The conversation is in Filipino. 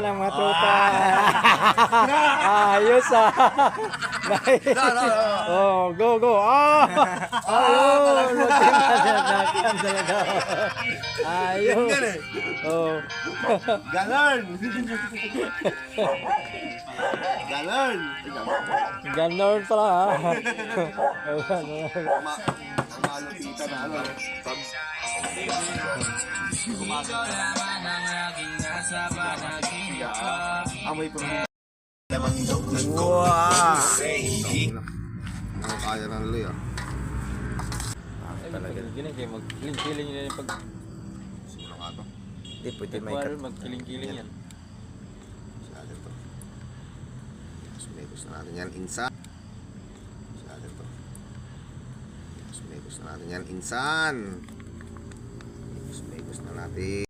yan ang mga tropa. Ayos ah. Nice. Oh, go, go. Ah! Ayun. Nakakam talaga. Ayos. Oh. Ganon! Ganon! Ganon pala ha. Malupita na ano. Amoy pa rin. Wow. Kaya ng luy ah. Gini kayo magkiling-kiling nyo yung pag Sino nga to? hindi pwede may cut. Magkiling-kiling yan. Masyado to. Mas may gusto natin yan insan. Masyado to. Mas may gusto natin yan insan. Mas may gusto natin.